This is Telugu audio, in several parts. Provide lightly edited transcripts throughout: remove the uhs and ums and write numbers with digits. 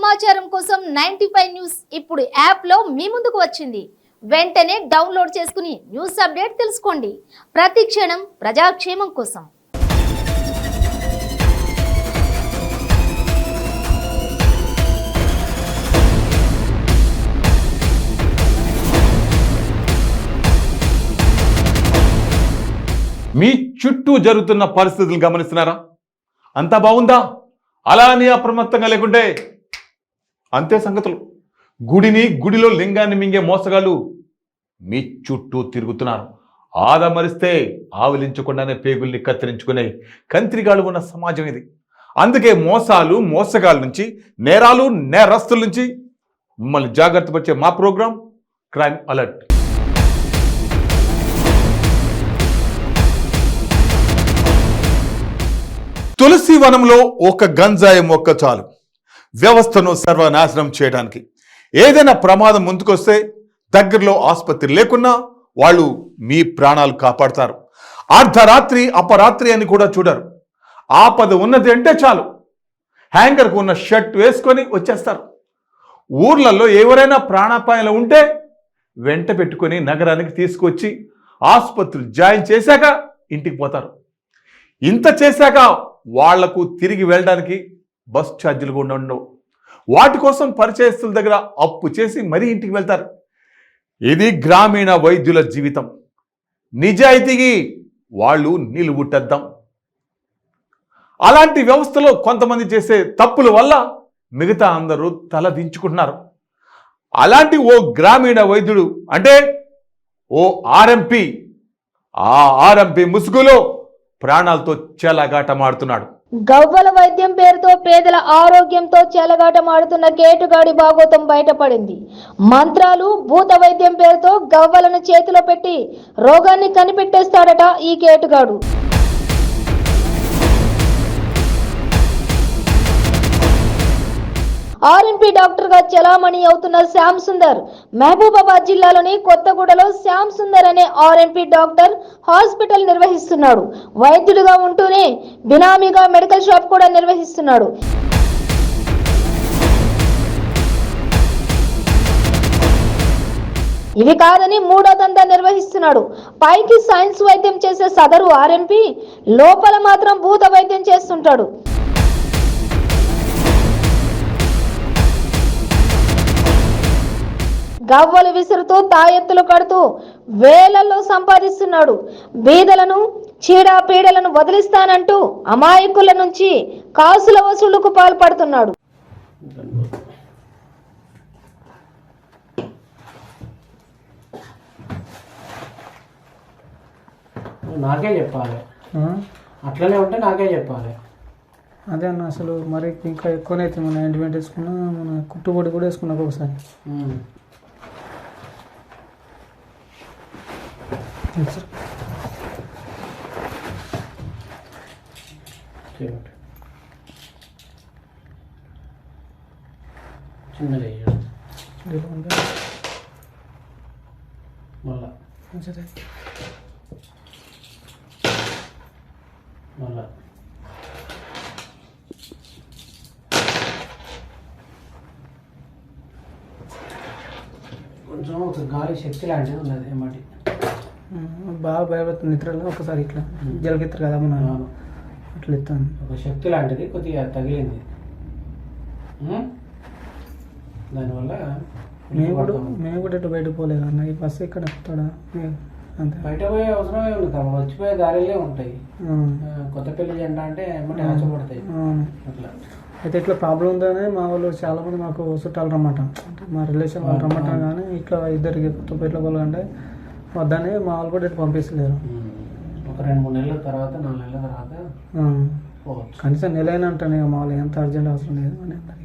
సమాచారం కోసం 95 న్యూస్ ఇప్పుడు యాప్లో మీ ముందుకు వచ్చింది. వెంటనే డౌన్లోడ్ చేసుకుని న్యూస్ అప్డేట్ తెలుసుకోండి. ప్రతి క్షణం ప్రజాక్షేమం కోసం. మీ చుట్టూ జరుగుతున్న పరిస్థితులు గమనిస్తున్నారా? అంతా బాగుందా? అలానే అప్రమత్తంగా లేకుంటే అంతే సంగతులు. గుడిలో లింగాన్ని మింగే మోసగాళ్ళు మీ చుట్టూ తిరుగుతున్నారు. ఆదమరిస్తే ఆవలించకుండానే పేగుల్ని కత్తిరించుకునే కంత్రిగాళ్ళు ఉన్న సమాజం ఇది. అందుకే మోసగాళ్ళ నుంచి, నేరస్తుల నుంచి మిమ్మల్ని జాగ్రత్త పరిచే మా ప్రోగ్రాం క్రైమ్ అలర్ట్. తులసి వనంలో ఒక గంజాయి మొక్క చాలు వ్యవస్థను సర్వనాశనం చేయడానికి. ఏదైనా ప్రమాదం ముందుకొస్తే దగ్గరలో ఆసుపత్రి లేకున్నా వాళ్ళు మీ ప్రాణాలు కాపాడతారు. అర్ధరాత్రి అపరాత్రి అని కూడా చూడరు. ఆపద ఉన్నది అంటే చాలు హ్యాంగర్కు ఉన్న షర్ట్ వేసుకొని వచ్చేస్తారు. ఊర్లలో ఎవరైనా ప్రాణాపాయంలో ఉంటే వెంట పెట్టుకొని నగరానికి తీసుకొచ్చి ఆసుపత్రులు జాయిన్ చేశాక ఇంటికి పోతారు. ఇంత చేశాక వాళ్లకు తిరిగి వెళ్ళడానికి బస్ ఛార్జీలు కూడా ఉండవు. వాటి కోసం పరిచయస్తుల దగ్గర అప్పు చేసి మరీ ఇంటికి వెళ్తారు. ఇది గ్రామీణ వైద్యుల జీవితం. నిజాయితీకి వాళ్ళు నిలువుటద్దాం. అలాంటి వ్యవస్థలో కొంతమంది చేసే తప్పుల వల్ల మిగతా అందరూ తల దించుకుంటున్నారు. అలాంటి ఓ గ్రామీణ వైద్యుడు అంటే ఓ ఆర్ఎంపీ, ఆ ఆర్ఎంపీ ముసుగులో ప్రాణాలతో చెలగాటమాడుతున్నాడు. గవ్వల వైద్యం పేరుతో పేదల ఆరోగ్యంతో చెలగాటమాడుతున్న కేటుగాడి భాగోతం బయటపడింది. మంత్రాలు, భూత వైద్యం పేరుతో గవ్వలను చేతిలో పెట్టి రోగాన్ని కనిపెట్టేస్తాడట ఈ కేటుగాడు. ఆర్ఎంపీ డాక్టర్ గా చలామణి అవుతున్న శ్యామ్ సుందర్ మహబూబాబాద్ జిల్లాలోని కొత్తగూడలో శ్యామ్ సుందర్ అనే ఆర్ఎంపీ డాక్టర్ హాస్పిటల్ నిర్వహిస్తున్నాడు. వైద్యుడిగా ఉంటూనే బినామీగా మెడికల్ షాప్ కూడా నిర్వహిస్తున్నాడు. ఇవి కాదని మూడో దందా నిర్వహిస్తున్నాడు. పైకి సైన్స్ వైద్యం చేసే సదరు ఆర్ఎంపీ లోపల మాత్రం భూత వైద్యం చేస్తుంటాడు. గవ్వలు విసురుతూ తాయెత్తులు కడుతూ వేలల్లో సంపాదిస్తున్నాడు. బీదలను, చీడాపీడలను వదిలిస్తానంటూ అమాయకుల నుంచి కాసుల వసూళ్లకు పాల్పడుతున్నాడు. నాకే చెప్పాలి, అట్లనే ఉంటే నాకే చెప్పాలి. అదే అన్న, అసలు మరి ఇంకా ఎక్కువనైతే మన ఎంటిమెంట్ వేసుకున్నా, మన కుట్టుబడి కూడా వేసుకున్నా ఒకసారి. చిన్నది మళ్ళా మళ్ళా కొంచెం ఒక గాలి శక్తి లాంటిది ఉన్నది ఏమాటి బాగా భయపడుతుంది. నిద్రలో ఒకసారి ఇట్లా జలకెత్తారు కదా మన, అట్లా ఎత్తాను. ఒక శక్తి లాంటిది కొద్దిగా తగిలింది. దానివల్ల మేము కూడా ఇటు బయట పోలేదు అన్న. ఈ బస్సు ఇక్కడ ఎక్కుతాడా అంతే. బయట పోయే అవసరమే ఉంది కదా, వచ్చిపోయే దారిలే ఉంటాయి. కొత్తపల్లి జెండా అంటే ఎమ్మటి ఆచపడతాయి అట్లా. అయితే ఇట్లా ప్రాబ్లం ఉందనే మా వాళ్ళు చాలా మంది మాకు చుట్టాలు రమ్మాట, అంటే మా రిలేషన్ వాళ్ళు రమ్మంట. కానీ ఇట్లా ఇద్దరికి కొత్తపేటలో పోలు అంటే వద్దని మా వాళ్ళు కూడా ఇటు పంపిస్తలేరు. ఒక 2-3 నెలల తర్వాత 4 నెలల తర్వాత కనీసం నెలైనా అంటాను. ఇక మా వాళ్ళు ఎంత అర్జెంట్ అవసరం లేదు అని అన్నారు.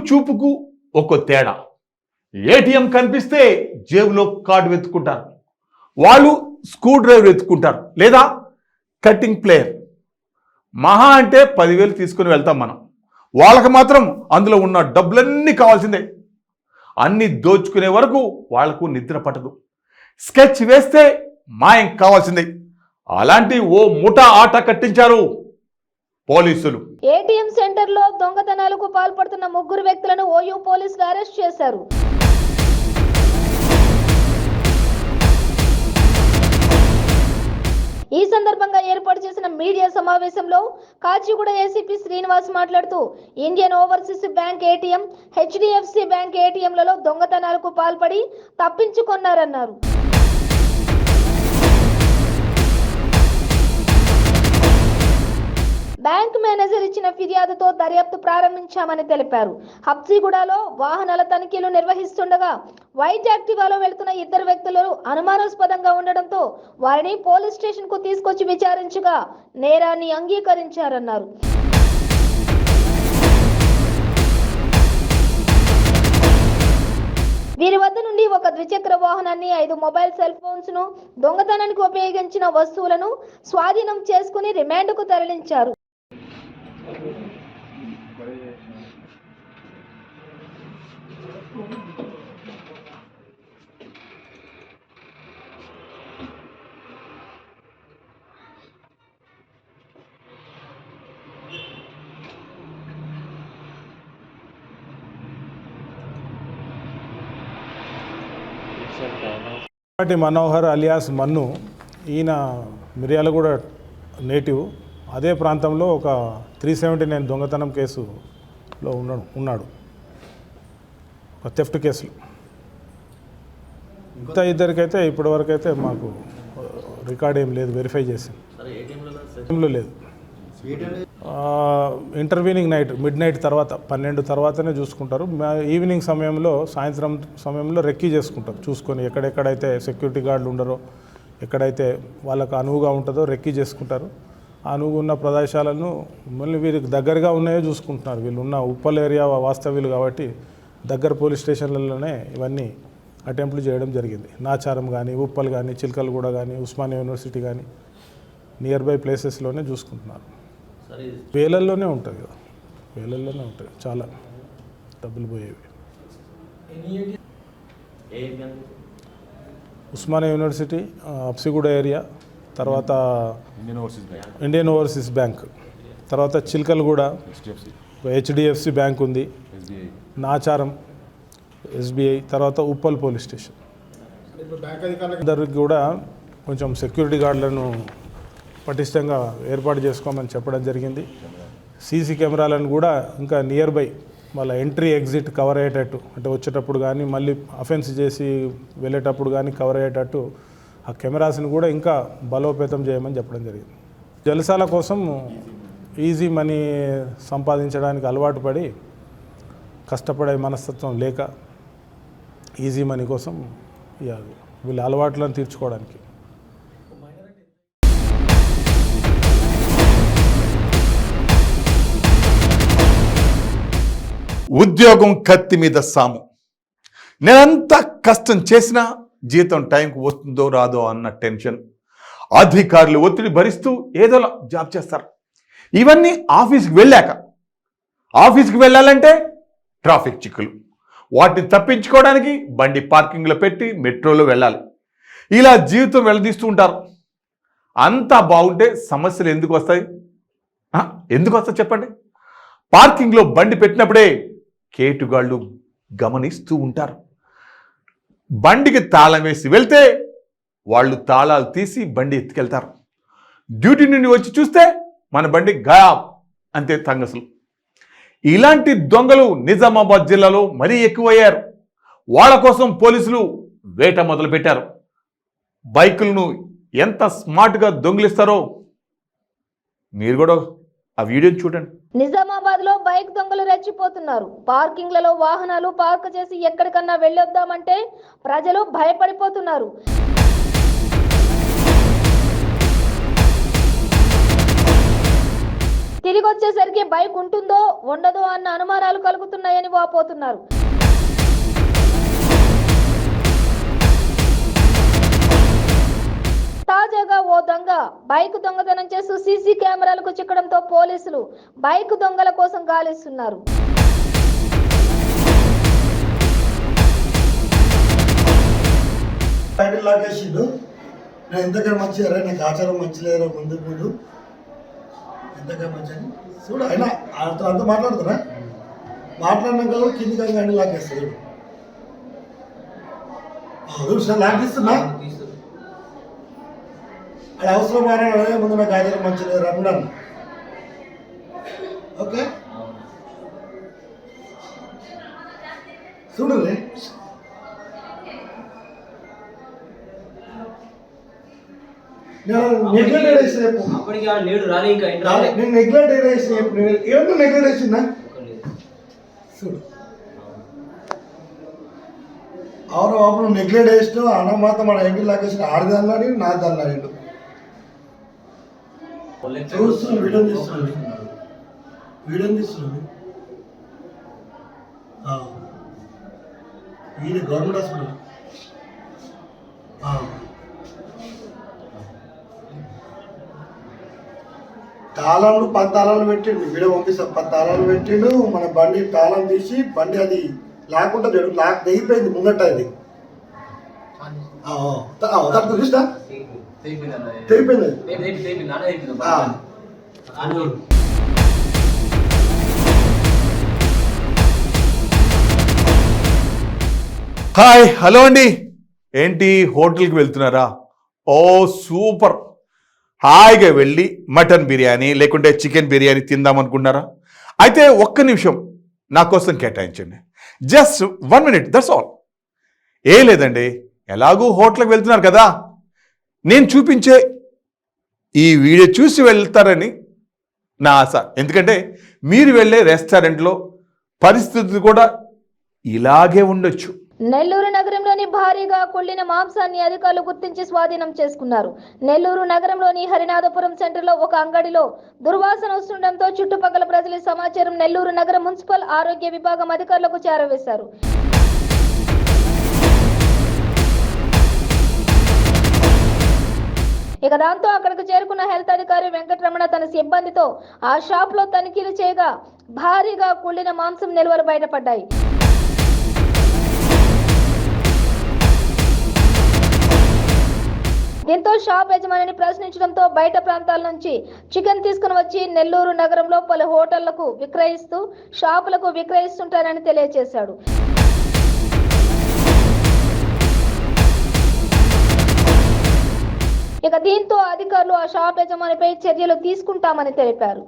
చూపుకు ఒక తేడా. ఏటీఎం కనిపిస్తే జేబులో కార్డు వెతుక్కుంటారు, వాళ్ళు స్క్రూ డ్రైవర్ వెతుక్కుంటారు, లేదా కటింగ్ ప్లేయర్. మహా అంటే 10,000 తీసుకుని వెళ్తాం మనం. వాళ్ళకి మాత్రం అందులో ఉన్న డబ్బులన్నీ కావాల్సిందే. అన్ని దోచుకునే వరకు వాళ్లకు నిద్ర పట్టదు. స్కెచ్ వేస్తే మాయం కావాల్సిందే. అలాంటి ఓ ముఠా ఆట కట్టించారు పోలీసులు. ఏటీఎం సెంటర్లో దొంగతనాలకు పాల్పడుతున్న 3 వ్యక్తులను ఓయూ పోలీసులు అరెస్ట్ చేశారు. ఈ సందర్భంగా ఏర్పాటు చేసిన మీడియా సమావేశంలో కాచిగూడ ఏసీపీ శ్రీనివాస్ మాట్లాడుతూ Indian overseas bank ATM, HDFC bank ఏటీఎంలలో దొంగతనాలకు పాల్పడి తప్పించుకున్నారన్నారు. బ్యాంక్ మేనేజర్ ఇచ్చిన ఫిర్యాదుతో దర్యాప్తు ప్రారంభించామని తెలిపారు. హబ్సిగూడలో వాహనాల తనిఖీలు నిర్వహిస్తుండగా వైట్ యాక్టివాలో వెళ్తున్న 2 వ్యక్తులు అనుమానాస్పదంగా ఉండడంతో వారిని పోలీస్ స్టేషన్ కు తీసుకొచ్చి విచారించగా నేరాన్ని అంగీకరించారన్నారు. వీరి వద్ద నుండి ఒక ద్విచక్ర వాహనాన్ని, 5 మొబైల్ సెల్ ఫోన్స్ ను, దొంగతనానికి ఉపయోగించిన వస్తువులను స్వాధీనం చేసుకుని రిమాండ్కు తరలించారు. మనోహర్ అలియాస్ మన్ను, ఈయన మిర్యాలగూడ నేటివ్. అదే ప్రాంతంలో ఒక 379 దొంగతనం కేసులో ఉన్నాడు, ఒక థెఫ్ట్ కేసులో. ఇంకా 2కైతే ఇప్పటివరకు అయితే మాకు రికార్డ్ ఏం లేదు, వెరిఫై చేసాం. ఏటీఎంలో లేదు. ఇంటర్వ్యూనింగ్ నైట్, మిడ్ నైట్ తర్వాత 12 తర్వాతనే చూసుకుంటారు. ఈవినింగ్ సమయంలో, సాయంత్రం సమయంలో రెక్కీ చేసుకుంటారు. చూసుకొని ఎక్కడెక్కడైతే సెక్యూరిటీ గార్డులు ఉండరో, ఎక్కడైతే వాళ్ళకు అనువుగా ఉంటుందో రెక్కీ చేసుకుంటారు. అనువుగా ఉన్న ప్రదేశాలను మళ్ళీ వీరికి దగ్గరగా ఉన్నాయో చూసుకుంటున్నారు. వీళ్ళు ఉన్న ఉప్పల్ ఏరియా వాస్తవ్యులు కాబట్టి దగ్గర పోలీస్ స్టేషన్లలోనే ఇవన్నీ అటెంప్ట్లు చేయడం జరిగింది. నాచారం కానీ, ఉప్పల్ కానీ, చిలకలగూడ కానీ, ఉస్మానియా యూనివర్సిటీ కానీ నియర్ బై ప్లేసెస్లోనే చూసుకుంటున్నారు. వేలల్లోనే ఉంటుంది కదా, వేలల్లోనే ఉంటాయి, చాలా డబ్బులు పోయేవి. ఉస్మానియా యూనివర్సిటీ, హబ్సిగూడ ఏరియా, తర్వాత ఇండియన్ ఓవర్సీస్ బ్యాంక్, తర్వాత చిలకలగూడ హెచ్డిఎఫ్సి బ్యాంక్ ఉంది, నాచారం ఎస్బీఐ, తర్వాత ఉప్పల్ పోలీస్ స్టేషన్. అందరికి కూడా కొంచెం సెక్యూరిటీ గార్డులను పటిష్టంగా ఏర్పాటు చేసుకోమని చెప్పడం జరిగింది. సీసీ కెమెరాలను కూడా ఇంకా నియర్ బై వాళ్ళ ఎంట్రీ ఎగ్జిట్ కవర్ అయ్యేటట్టు, అంటే వచ్చేటప్పుడు కానీ మళ్ళీ అఫెన్స్ చేసి వెళ్ళేటప్పుడు కానీ కవర్ అయ్యేటట్టు ఆ కెమెరాస్ని కూడా ఇంకా బలోపేతం చేయమని చెప్పడం జరిగింది. జలసాల కోసం ఈజీ మనీ సంపాదించడానికి అలవాటు పడి కష్టపడే మనస్తత్వం లేక ఈజీ మనీ కోసం వీళ్ళ అలవాట్లను తీర్చుకోవడానికి. ఉద్యోగం కత్తి మీద సాము. నేనంత కష్టం చేసినా జీతం టైంకి వస్తుందో రాదో అన్న టెన్షన్. అధికారులు ఒత్తిడి భరిస్తూ ఏదో జాబ్ చేస్తారు. ఇవన్నీ ఆఫీస్కి వెళ్ళాక, ఆఫీస్కి వెళ్ళాలంటే ట్రాఫిక్ చిక్కులు, వాటిని తప్పించుకోవడానికి బండి పార్కింగ్లో పెట్టి మెట్రోలో వెళ్ళాలి. ఇలా జీవితం వెళ్ళదీస్తూ ఉంటారు. అంతా బాగుంటే సమస్యలు ఎందుకు వస్తాయి? చెప్పండి. పార్కింగ్లో బండి పెట్టినప్పుడే కేటుగాళ్ళు గమనిస్తూ ఉంటారు. బండికి తాళం వేసి వెళ్తే వాళ్ళు తాళాలు తీసి బండి ఎత్తుకెళ్తారు. డ్యూటీ నుండి వచ్చి చూస్తే మన బండి గాయాబ్, అంతే తంగసులు. ఇలాంటి దొంగలు నిజామాబాద్ జిల్లాలో మరీ ఎక్కువయ్యారు. వాళ్ళ కోసం పోలీసులు వేట మొదలుపెట్టారు. బైకులను ఎంత స్మార్ట్గా దొంగిలిస్తారో మీరు కూడా ఆ వీడియోని చూడండి. నిజామాబాద్ లో బైక్ దొంగలు రెచ్చిపోతున్నారు. పార్కింగ్లలో వాహనాలు పార్క్ చేసి ఎక్కడికన్నా వెళ్ళొద్దామంటే ప్రజలు భయపడిపోతున్నారు. తిరిగి వచ్చేసరికి బైక్ ఉంటుందో ఉండదో అన్న అనుమానాలు కలుగుతున్నాయని వాపోతున్నారు. తాజాగా ఓ దొంగ బైక్ దొంగతనం చేస్తూ సీసీ కెమెరాలకు చిక్కడంతో పోలీసులు బైక్ దొంగల కోసం గాలిస్తున్నారు. బైక్ లాగేసిండు. నేను ఎంతకైనా మంచిగా నాకు ఆచారం మంచి లేదా ముందు ముందు ఎంతకైనా మంచి చూడు అయినా అంత మాట్లాడుతారా మాట్లాడినాక కిందికి కానీ లాగేస్తాడు సార్ లాగిస్తున్నా అది అవసరం మాట్లాడే ముందు నాకు ఆచారం మంచి లేదు రమ్మన్నాను ఓకే చూడు నెగ్లెక్ట్ చేసిన నేను నెగ్లెక్ట్ చేసిన ఏమన్నా నెగ్లెక్ట్ చేసిందా చూడు అవును బాబు నువ్వు నెగ్లెక్ట్ చేసినావు అన్న మాత్రం మన ఇంటి లాగేసిన ఆడది అన్నాడు నాది అన్నాడు చూస్తున్నాను వీడియో తీస్తున్నాను ఇది గవర్నమెంట్ హాస్పిటల్ తాళాలు 10 తాళాలు పెట్టిండు వీడియో పంపిస్తా 10 తాళాలు పెట్టిండు మన బండి తాళం తీసి బండి అది లాక్కుంటా లాక్ తెగిపోయింది ముంగట అది చూసినా తెగిపోయింది హాయ్ హలో అండి ఏంటి హోటల్కి వెళ్తున్నారా ఓ సూపర్ హాయిగా వెళ్ళి మటన్ బిర్యానీ లేకుంటే చికెన్ బిర్యానీ తిందామనుకున్నారా అయితే ఒక్క నిమిషం నా కోసం కేటాయించండి జస్ట్ 1 minute దట్స్ ఆల్ ఏ లేదండి ఎలాగూ హోటల్కి వెళ్తున్నారు కదా నేను చూపించే ఈ వీడియో చూసి వెళ్తారని నా ఆశ ఎందుకంటే మీరు వెళ్ళే రెస్టారెంట్లో పరిస్థితి కూడా ఇలాగే ఉండొచ్చు నెల్లూరు నగరంలోని భారీగా కుళ్ళిన మాంసాన్ని అధికారులు గుర్తించి స్వాధీనం చేసుకున్నారు. నెల్లూరు నగరంలోని హరినాథపురం సెంటర్లో ఒక అంగడిలో దుర్వాసన వస్తుండటంతో చుట్టుపక్కల ప్రజల సమాచారం నెల్లూరు నగర మున్సిపల్ ఆరోగ్య విభాగం అధికారులకు చేరవేశారు. ఇక దాంతో అక్కడికి చేరుకున్న హెల్త్ అధికారి వెంకటరమణ తన సిబ్బందితో ఆ షాప్ లో తనిఖీలు చేయగా భారీగా కుళ్ళిన మాంసం నిల్వలు బయటపడ్డాయి. దీంతో షాప్ యజమానిని ప్రశ్నించడంతో బయట ప్రాంతాల నుంచి చికెన్ తీసుకుని వచ్చి నెల్లూరు నగరంలో పలు హోటళ్లకు విక్రయిస్తూ షాపులకు విక్రయిస్తుంటారని తెలియజేశాడు. ఇక దీంతో అధికారులు ఆ షాప్ యజమానిపై చర్యలు తీసుకుంటామని తెలిపారు.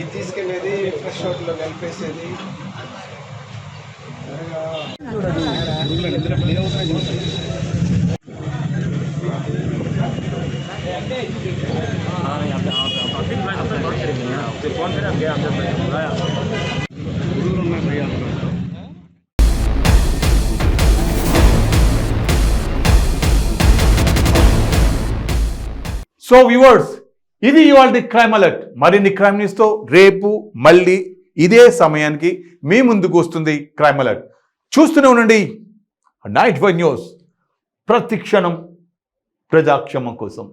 ఇది తీసుకెళ్ళేది ఫ్రెష్ హోటల్లో కలిపేసేది సో వ్యూవర్స్, ఇది ఇవాళ క్రైమ్ అలర్ట్. మరిన్ని క్రైమ్ న్యూస్తో రేపు మళ్ళీ ఇదే సమయానికి మీ ముందుకు వస్తుంది క్రైమ్ అలర్ట్. చూస్తూనే ఉండండి నైట్ 5 న్యూస్, ప్రతి క్షణం ప్రజాక్షేమం కోసం.